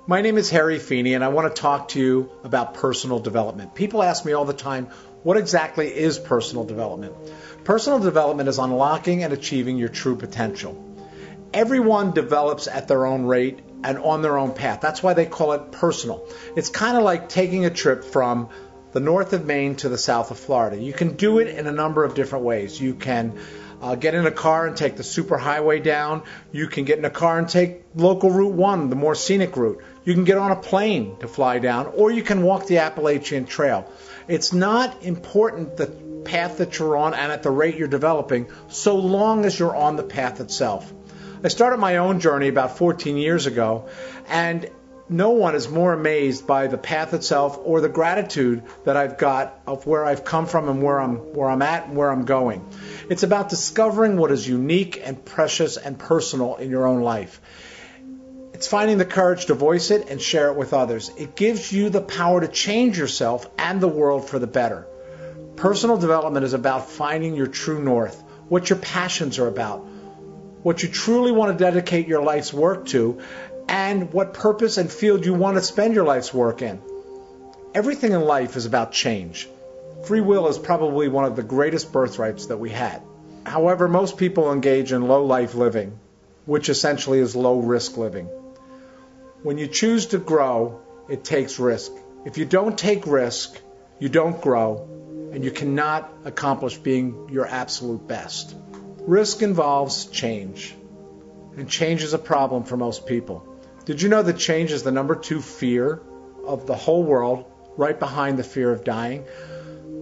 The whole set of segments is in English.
my name is Fini, and I want to talk to you about personal development. People ask me all the time, what exactly is personal development? Personal development is unlocking and achieving your true potential. Everyone develops at their own rate and on their own path. That's why they call it personal. It's kind of like taking a trip from the north of Maine to the south of Florida. You can do it in a number of different ways. You can get in a car and take the superhighway down. You can get in a car and take local Route 1, the more scenic route. You can get on a plane to fly down, or you can walk the Appalachian Trail. It's not important the path that you're on and at the rate you're developing, so long as you're on the path itself. I started my own journey about 14 years ago, and no one is more amazed by the path itself or the gratitude that I've got of where I've come from and where I'm at and where I'm going. It's about discovering what is unique and precious and personal in your own life. It's finding the courage to voice it and share it with others. It gives you the power to change yourself and the world for the better. Personal development is about finding your true north, what your passions are about, what you truly want to dedicate your life's work to, and what purpose and field you want to spend your life's work in. Everything in life is about change. Free will is probably one of the greatest birthrights that we had. However, most people engage in low-life living, which essentially is low-risk living. When you choose to grow, it takes risk. If you don't take risk, you don't grow, and you cannot accomplish being your absolute best. Risk involves change, and change is a problem for most people. Did you know that change is the number 2 fear of the whole world, right behind the fear of dying?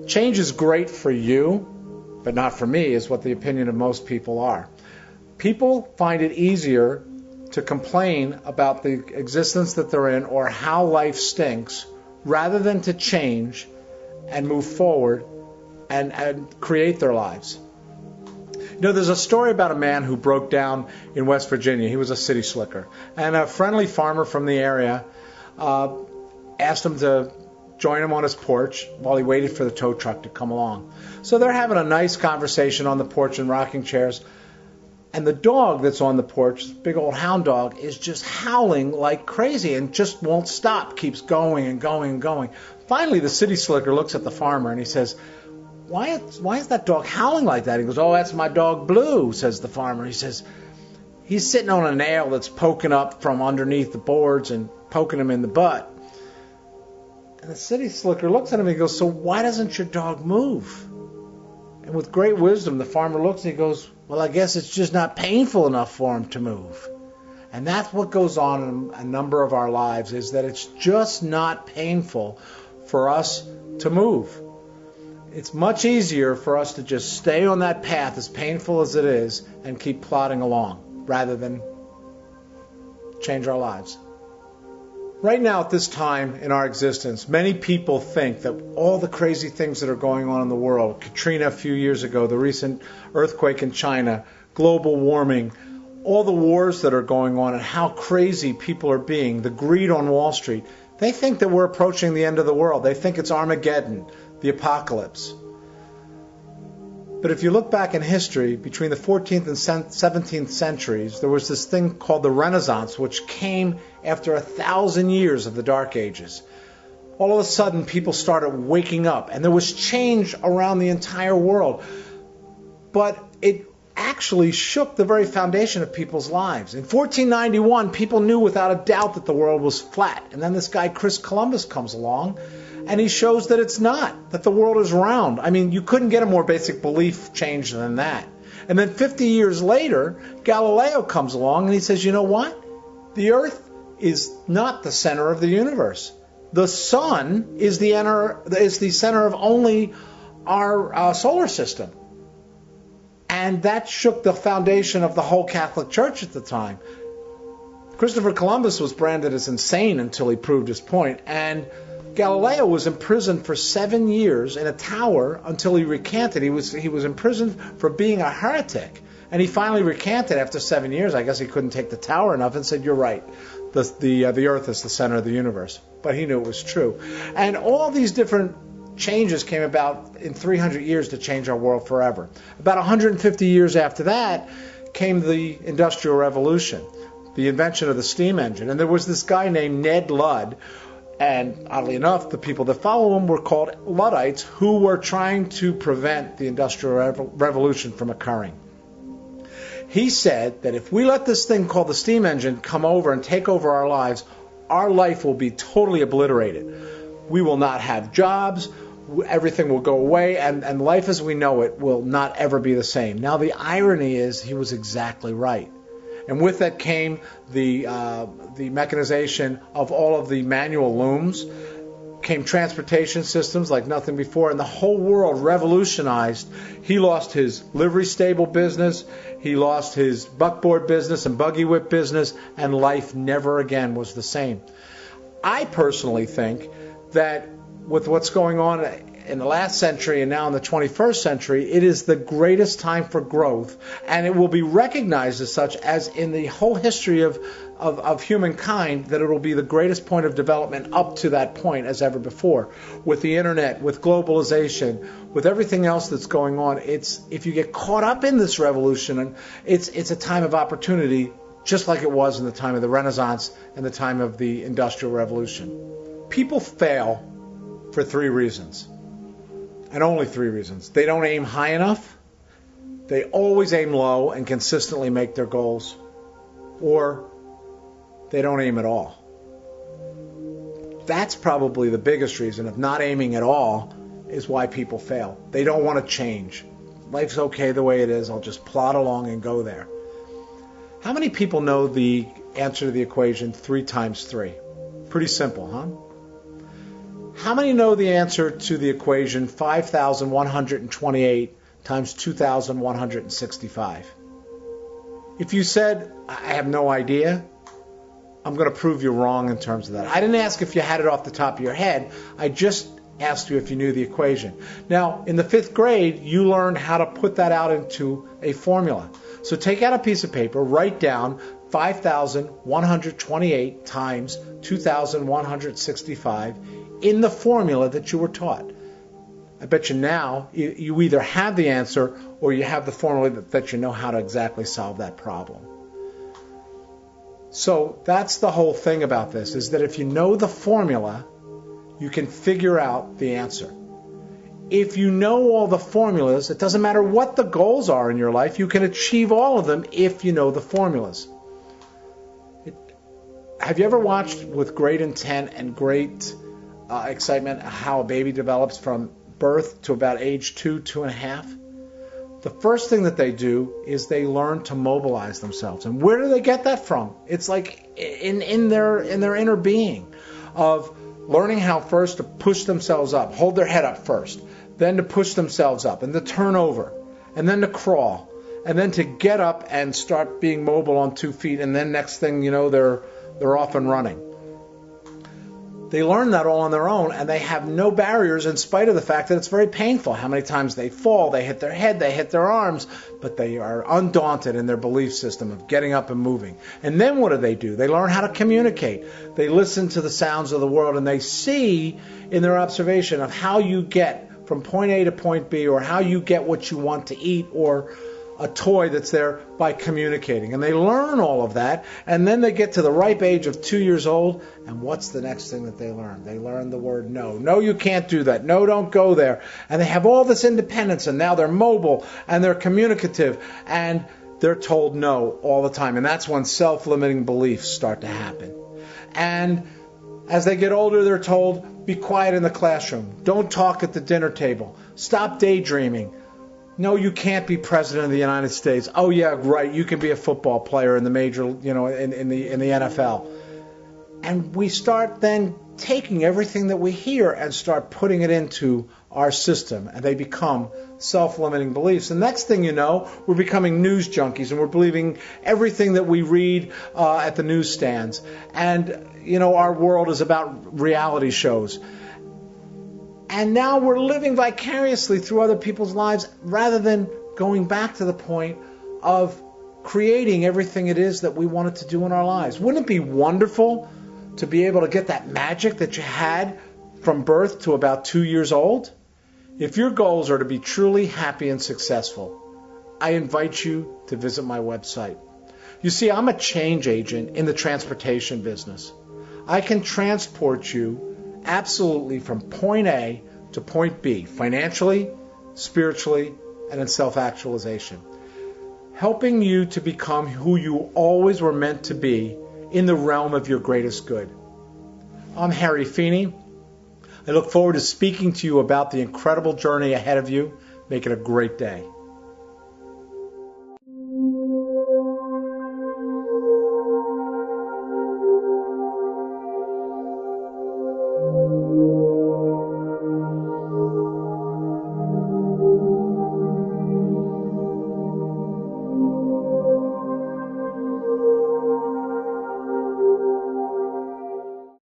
Change is great for you, but not for me, is what the opinion of most people are. People find it easier to complain about the existence that they're in or how life stinks, rather than to change and move forward and create their lives. You know, there's a story about a man who broke down in West Virginia. He was a city slicker. And a friendly farmer from the area asked him to join him on his porch while he waited for the tow truck to come along. So they're having a nice conversation on the porch in rocking chairs. And the dog that's on the porch, this big old hound dog, is just howling like crazy and just won't stop, keeps going and going and going. Finally, the city slicker looks at the farmer and he says, Why is that dog howling like that? He goes, oh, that's my dog Blue, says the farmer. He says, he's sitting on a nail that's poking up from underneath the boards and poking him in the butt. And the city slicker looks at him and he goes, so why doesn't your dog move? And with great wisdom, the farmer looks and he goes, well, I guess it's just not painful enough for him to move. And that's what goes on in a number of our lives, is that it's just not painful for us to move. It's much easier for us to just stay on that path, as painful as it is, and keep plodding along, rather than change our lives. Right now, at this time in our existence, many people think that all the crazy things that are going on in the world, Katrina a few years ago, the recent earthquake in China, global warming, all the wars that are going on and how crazy people are being, the greed on Wall Street, they think that we're approaching the end of the world. They think it's Armageddon, the apocalypse. But if you look back in history, between the 14th and 17th centuries, there was this thing called the Renaissance, which came after 1,000 years of the Dark Ages. All of a sudden, people started waking up, and there was change around the entire world. But it actually shook the very foundation of people's lives. In 1491, people knew without a doubt that the world was flat. And then this guy, Chris Columbus, comes along, and he shows that it's not, that the world is round. I mean, you couldn't get a more basic belief change than that. And then 50 years later, Galileo comes along and he says, you know what? The Earth is not the center of the universe. The sun is the center of only our solar system. And that shook the foundation of the whole Catholic Church at the time. Christopher Columbus was branded as insane until he proved his point. And Galileo was imprisoned for 7 years in a tower until he recanted. He was imprisoned for being a heretic. And he finally recanted after 7 years. I guess he couldn't take the tower enough and said, you're right. The Earth is the center of the universe. But he knew it was true. And all these different changes came about in 300 years to change our world forever. About 150 years after that came the Industrial Revolution. the invention of the steam engine. And there was this guy named Ned Ludd, and oddly enough, the people that follow him were called Luddites, who were trying to prevent the Industrial Revolution from occurring. He said that if we let this thing called the steam engine come over and take over our life will be totally obliterated. We will not have jobs, everything will go away, and life as we know it will not ever be the same. Now, the irony is he was exactly right. And with that came the mechanization of all of the manual looms, came transportation systems like nothing before, and the whole world revolutionized. He lost his livery stable business, he lost his buckboard business and buggy whip business, and life never again was the same. I personally think that with what's going on in the last century and now in the 21st century, it is the greatest time for growth, and it will be recognized as such as in the whole history of humankind, that it will be the greatest point of development up to that point as ever before. With the internet, with globalization, with everything else that's going on, if you get caught up in this revolution, it's a time of opportunity, just like it was in the time of the Renaissance and the time of the Industrial Revolution. People fail for 3 reasons, and only 3 reasons. They don't aim high enough, they always aim low and consistently make their goals, or they don't aim at all. That's probably the biggest reason of not aiming at all, is why people fail. They don't want to change. Life's okay the way it is, I'll just plod along and go there. How many people know the answer to the equation 3 times 3? Pretty simple, huh? How many know the answer to the equation 5,128 times 2,165? If you said, I have no idea, I'm going to prove you wrong in terms of that. I didn't ask if you had it off the top of your head. I just asked you if you knew the equation. Now, in the 5th grade, you learned how to put that out into a formula. So take out a piece of paper, write down 5,128 times 2,165 in the formula that you were taught. I bet you now you either have the answer or you have the formula that you know how to exactly solve that problem. So that's the whole thing about this, is that if you know the formula, you can figure out the answer. If you know all the formulas, it doesn't matter what the goals are in your life, you can achieve all of them if you know the formulas. Have you ever watched with great intent and great excitement how a baby develops from birth to about age 2, 2.5? The first thing that they do is they learn to mobilize themselves. And where do they get that from? It's like in their inner being of learning how first to push themselves up, hold their head up first, then to push themselves up, and to turn over, and then to crawl, and then to get up and start being mobile on 2 feet, and then next thing you know, they're off and running. They learn that all on their own, and they have no barriers in spite of the fact that it's very painful. How many times they fall, they hit their head, they hit their arms, but they are undaunted in their belief system of getting up and moving. And then what do? They learn how to communicate. They listen to the sounds of the world, and they see in their observation of how you get from point A to point B, or how you get what you want to eat, or a toy that's there, by communicating. And they learn all of that, and then they get to the ripe age of 2 years old, and what's the next thing that they learn? They learn the word no. No, you can't do that. No, don't go there. And they have all this independence, and now they're mobile, and they're communicative, and they're told no all the time. And that's when self-limiting beliefs start to happen. And as they get older, they're told, be quiet in the classroom. Don't talk at the dinner table. Stop daydreaming. No, you can't be president of the United States. Oh yeah, right. You can be a football player in the major, in the NFL. And we start then taking everything that we hear and start putting it into our system, and they become self-limiting beliefs. The next thing you know, we're becoming news junkies, and we're believing everything that we read at the newsstands. And our world is about reality shows. And now we're living vicariously through other people's lives rather than going back to the point of creating everything it is that we wanted to do in our lives. Wouldn't it be wonderful to be able to get that magic that you had from birth to about 2 years old? If your goals are to be truly happy and successful, I invite you to visit my website. You see, I'm a change agent in the transportation business. I can transport you absolutely from point A to point B, financially, spiritually, and in self-actualization, helping you to become who you always were meant to be in the realm of your greatest good. I'm Harry Fini. I look forward to speaking to you about the incredible journey ahead of you. Make it a great day.